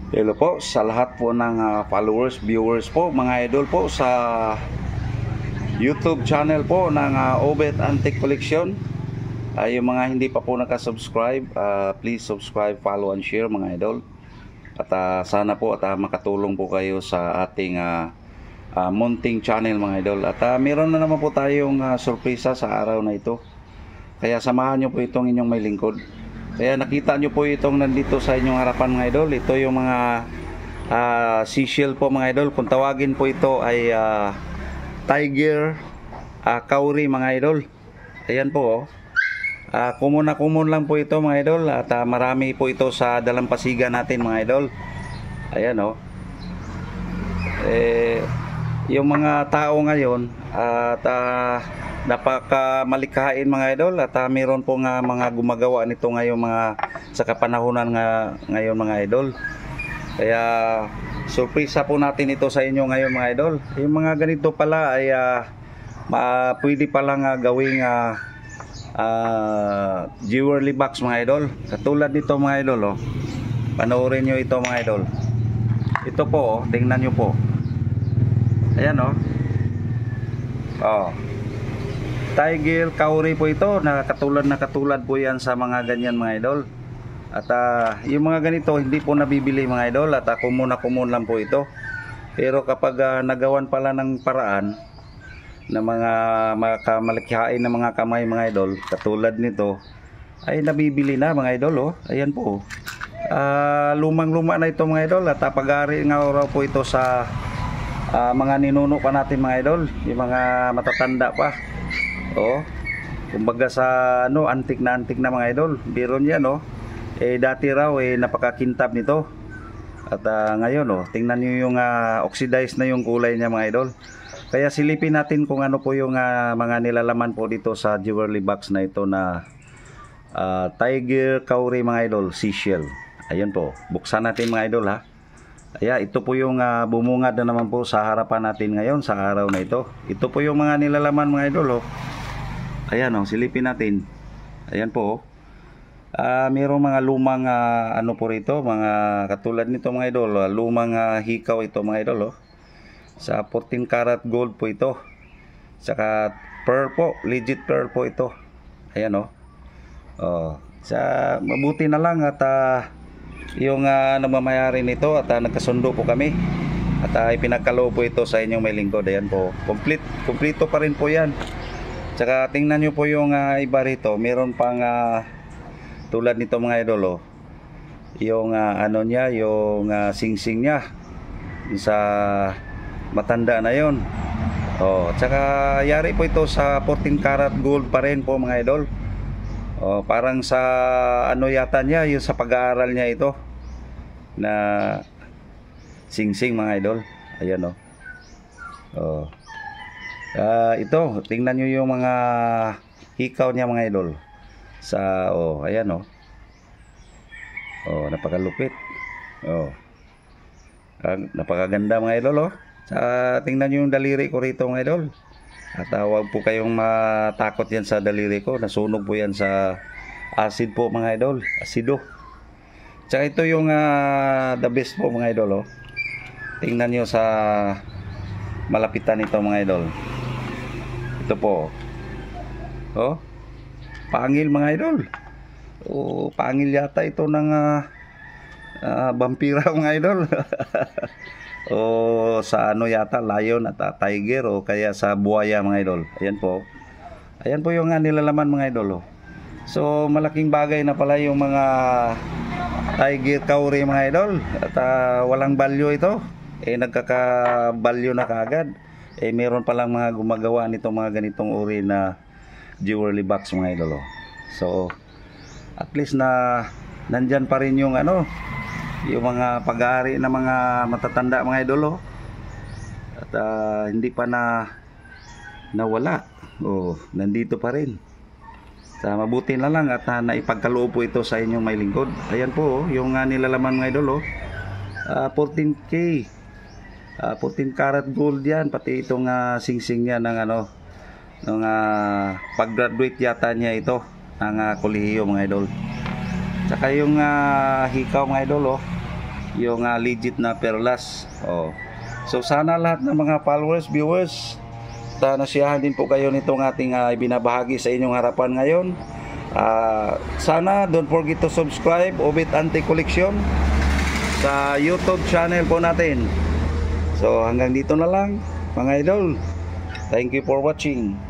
Hello po sa lahat po ng followers, viewers po, mga idol po sa YouTube channel po ng Obet Antique Collection. Yung mga hindi pa po nakasubscribe, please subscribe, follow and share mga idol. At sana po at makatulong po kayo sa ating munting channel mga idol. At meron na naman po tayong sorpresa sa araw na ito. Kaya samahan nyo po itong inyong may lingkod. Kaya nakita nyo po itong nandito sa inyong harapan mga idol. Ito yung mga seashell po mga idol. Kung tawagin po ito ay tiger kauri mga idol. Ayan po oh. Common na common lang po ito mga idol. At marami po ito sa dalampasigan natin mga idol. Ayan oh. Yung mga tao ngayon at napakamalikhain mga idol at mayroon po nga mga gumagawa nito ngayon mga sa kapanahunan ngayon mga idol. Kaya surpresa po natin ito sa inyo ngayon mga idol. Yung mga ganito pala ay pwede palang gawing jewelry box mga idol. Katulad nito mga idol oh. Panoorin nyo ito mga idol. Ito po oh, tingnan nyo po. Ayan oh. Oh. Tiger kauri po ito, na katulad po yan sa mga ganyan mga idol. At yung mga ganito hindi po nabibili mga idol at common na common lang po ito. Pero kapag nagawan pala ng paraan na mga malikhain na mga kamay mga idol, katulad nito ay nabibili na mga idol oh. Ayan po. Lumang-luma na ito mga idol at pag-ari nga raw po ito sa mga ninuno pa natin mga idol, yung mga matatanda pa. Oh, kumbaga sa antik na mga idol. Biro niya no. Dati raw napakakintab nito. At ngayon tingnan niyo yung oxidized na yung kulay niya mga idol. Kaya silipin natin kung ano po yung mga nilalaman po dito sa jewelry box na ito na tiger kauri mga idol, seashell. Ayun po. Buksan natin mga idol ha. Ayan, ito po yung bumungad na naman po sa harapan natin ngayon sa araw na ito. Ito po yung mga nilalaman mga idol oh. Ayan oh, silipin natin. Ayan po oh. Mayroong mga lumang ano po rito, mga katulad nito mga idol, lumang hikaw ito mga idol oh. Sa 14 karat gold po ito. Saka pearl po, legit pearl po ito. Ayan oh. Oh, sa mabuti na lang at yung namamayari nito at nagkasundo po kami. At ipinagkaloob po ito sa inyong may lingkod. Ayan po. Kompleto pa rin po yan. Tsaka tingnan nyo po yung iba rito. Meron pang tulad nito mga idol oh. Yung ano niya, yung singsing niya sa matanda na yon. Oh, tsaka yari po ito sa 14 karat gold pa rin po mga idol. Oh, parang sa ano yata niya, yung sa pag-aaral niya ito na singsing mga idol. Ayan oh. Oh. Ito, tingnan nyo yung mga hikaw niya mga idol. Sa ayan oh. Oh, napakalupit. Oh. Napakaganda mga idol oh. Tingnan nyo yung daliri ko rito mga idol. At huwag po kayong matakot yan sa daliri ko. Nasunog po yan sa acid po mga idol. Asido. Tsaka ito yung the best po mga idol oh. Tingnan nyo sa malapitan nito mga idol. Ito po oh. Pangil mga idol. Oh, pangil yata ito ng vampira mga idol. O sa ano yata, lion at tiger o kaya sa buhaya mga idol. Ayan po. Ayan po yung nilalaman mga idol oh. So malaking bagay na pala yung mga tiger kauri mga idol. At walang balyo ito. Nagkakabalyo na kaagad. Meron palang mga gumagawa nitong mga ganitong uri na jewelry box mga idol oh. So at least na nandyan pa rin yung ano, yung mga pag-aari na mga matatanda mga idol oh. At hindi pa nawala oh, nandito pa rin. Sa mabuti na lang at naipagkaloob po ito sa inyong may lingkod. Ayan po oh, yung nilalaman mga idol oh. 14K 14 karat gold yan, pati itong singsing niya ng ano, ng pag-graduate yata niya ito ng kolehiyo mga idol. Tsaka yung hikaw mga idol oh, yung legit na perlas. Oh. So sana lahat ng mga followers, viewers, nasiyahan din po kayo nitong ating ibinabahagi sa inyong harapan ngayon. Sana don't forget to subscribe Obit Antique Collection sa YouTube channel po natin. So hanggang dito na lang mga idol. Thank you for watching.